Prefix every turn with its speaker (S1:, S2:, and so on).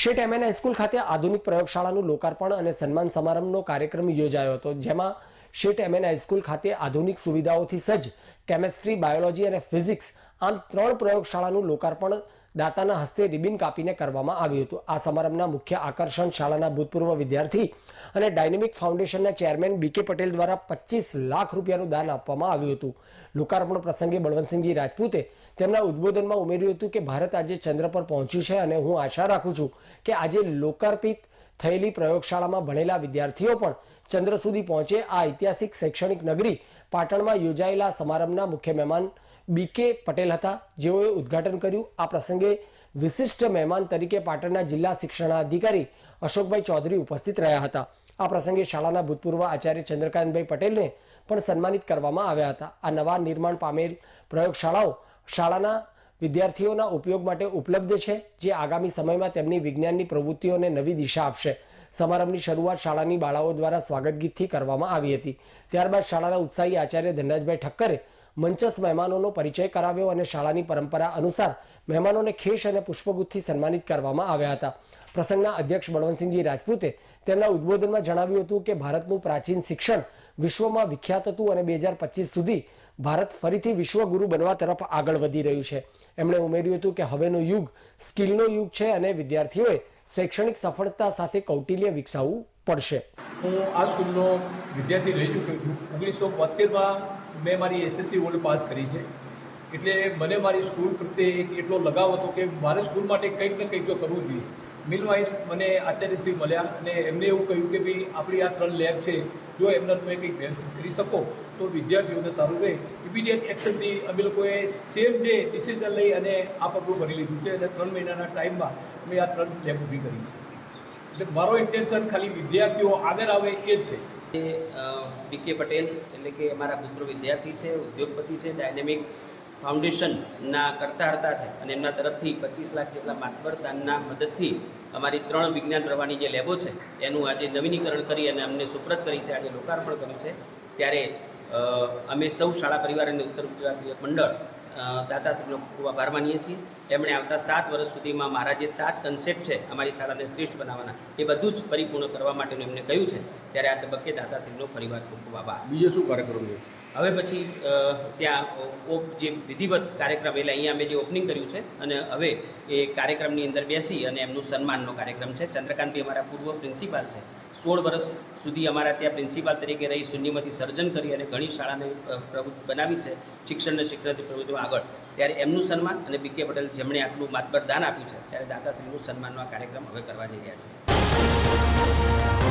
S1: શેઠ MN high school ખાતે આધુનિક પ્રયોગશાળાનું લોકાર્પણ અને સન્માન સમારંભનો કાર્યક્રમ યોજાયો હતો, જેમાં શેઠ એમએન હાઈસ્કૂલ ખાતે આધુનિક સુવિધાઓથી સજ્જ કેમેસ્ટ્રી, બાયોલોજી અને ફિઝિક્સ આમ 3 પ્રયોગશાળાનું લોકાર્પણ દાતાના હસ્તે રિબિન કાપીને કરવામાં આવ્યું હતું। આ સમારંભના મુખ્ય આકર્ષણ શાળાના ભૂતપૂર્વ વિદ્યાર્થી અને ડાયનેમિક ફાઉન્ડેશનના ચેરમેન બીકે પટેલ દ્વારા 25 લાખ રૂપિયાનું દાન આપવામાં આવ્યું હતું। લોકાર્પણ પ્રસંગે બળવંતસિંહજી રાજપૂતે તેમના ઉદ્બોધનમાં ઉમેર્યું હતું કે ભારત આજે ચંદ્ર પર પહોંચ્યું છે અને હું આશા રાખું છું કે આજે લોકાર્પિત થયેલી પ્રયોગશાળામાં ભણેલા વિદ્યાર્થીઓ પણ ચંદ્ર સુધી પહોંચે। આ ઐતિહાસિક શૈક્ષણિક નગરી પાટણમાં યોજાયેલા સમારંભના મુખ્ય મહેમાન બીકે પટેલ હતા, જેઓએ ઉદ્ઘાટન કર્યું। આ પ્રસંગે વિશિષ્ટ મહેમાન તરીકે પાટણના જિલ્લા શિક્ષણાધિકારી અશોકભાઈ ચૌધરી ઉપસ્થિત રહ્યા હતા। આ પ્રસંગે શાળાના ભૂતપૂર્વ આચાર્ય ચંદ્રકાંતભાઈ પટેલને પણ સન્માનિત કરવામાં આવ્યા હતા। આ નવા નિર્માણ પામેલ પ્રયોગશાળાઓ શાળાના વિદ્યાર્થીઓના ઉપયોગ માટે ઉપલબ્ધ છે, જે આગામી સમયમાં તેમની વિજ્ઞાનની પ્રવૃત્તિઓને નવી દિશા આપશે। સમારંભની શરૂઆત શાળાની બાળાઓ દ્વારા સ્વાગત ગીતથી કરવામાં આવી હતી। ત્યારબાદ શાળાના ઉત્સાહી આચાર્ય ધનરાજભાઈ ઠક્કરે મંચસ્થ મહેમાનોનો પરિચય કરાવ્યો અને શાળાની પરંપરા અનુસાર મહેમાનોને ખેસ અને પુષ્પગુચ્છથી સન્માનિત કરવામાં આવ્યા હતા। પ્રસંગના અધ્યક્ષ બળવંતસિંહજી રાજપૂતે તેમના ઉદ્બોધનમાં જણાવ્યું હતું કે ભારતનું પ્રાચીન શિક્ષણ વિશ્વમાં વિખ્યાત હતું અને 2025 સુધી ભારત ફરીથી વિશ્વગુરુ બનવા તરફ આગળ વધી રહ્યું છે। એમણે ઉમેર્યું હતું કે હવેનો યુગ સ્કિલનો યુગ છે અને વિદ્યાર્થીઓએ શૈક્ષણિક સફળતા સાથે કૌટિલ્ય વિકસાવવું પડશે।
S2: હું આ સ્કૂલનો વિદ્યાર્થી રહી ચૂક્યો છું। 1972માં મેં મારી એસએસસી વર્લ્ડ પાસ કરી છે, એટલે મને મારી સ્કૂલ પ્રત્યે એટલો લગાવ હતો કે મારે સ્કૂલ માટે કંઈક ને કંઈક તો કરવું જોઈએ। મિલવાઇલ મને આચાર્યશ્રી મળ્યા અને એમને એવું કહ્યું કે ભાઈ આપણી આ 3 લેબ છે, જો એમના તમે કંઈક વ્યવસ્થિત કરી શકો તો વિદ્યાર્થીઓને સારું રહે। ઇમિડિયેટ એક્શનથી અમે લોકોએ સેમ ડે ડિસિઝન લઈ અને આ પગલું ભરી લીધું છે અને 3 મહિનાના ટાઈમમાં અમે આ 3 લેબ ઊભી કરી છે। એટલે મારો ઇન્ટેન્શન ખાલી વિદ્યાર્થીઓ આગળ આવે એ જ છે।
S3: બીકે પટેલ એટલે કે અમારા ભૂતપૂર્વ વિદ્યાર્થી છે, ઉદ્યોગપતિ છે, ડાયનેમિક ફાઉન્ડેશનના કરતા હર્તા છે અને એમના તરફથી 25 લાખ જેટલા માતબર દાનના મદદથી અમારી 3 વિજ્ઞાન પ્રવાહની જે લેબો છે એનું આજે નવીનીકરણ કરી અને અમને સુપ્રત કરી છે, આજે લોકાર્પણ કર્યું છે। ત્યારે અમે સૌ શાળા પરિવાર અને ઉત્તર ગુજરાત યુવક મંડળ દાતાશ્રીનો ખૂબ આભાર માનીએ છીએ। એમણે આવતા 7 વર્ષ સુધીમાં મારા જે 7 કન્સેપ્ટ છે અમારી શાળાને શ્રેષ્ઠ બનાવવાના, એ બધું જ પરિપૂર્ણ કરવા માટેનું એમને કહ્યું છે। ત્યારે આ તબક્કે દાતાશ્રીનો ફરીવાર ખૂબ ખૂબ આભાર।
S2: બીજો શું કાર્યક્રમ છે
S3: હવે પછી ત્યાં જે વિધિવત કાર્યક્રમ એટલે અહીંયા અમે જે ઓપનિંગ કર્યું છે અને હવે એ કાર્યક્રમની અંદર બેસી અને એમનું સન્માનનો કાર્યક્રમ છે। ચંદ્રકાંતભાઈ અમારા પૂર્વ પ્રિન્સિપાલ છે, 16 વર્ષ સુધી અમારા ત્યાં પ્રિન્સિપાલ તરીકે રહી શૂન્યમાંથી સર્જન કરી અને ઘણી શાળાને બનાવી છે શિક્ષણને શિક્ષણથી પ્રવૃત્તિમાં આગળ। ત્યારે એમનું સન્માન અને બીકે પટેલ જેમણે આટલું માતબર દાન આપ્યું છે, ત્યારે દાતાશ્રીનું સન્માનનો આ કાર્યક્રમ હવે કરવા જઈ રહ્યા છે।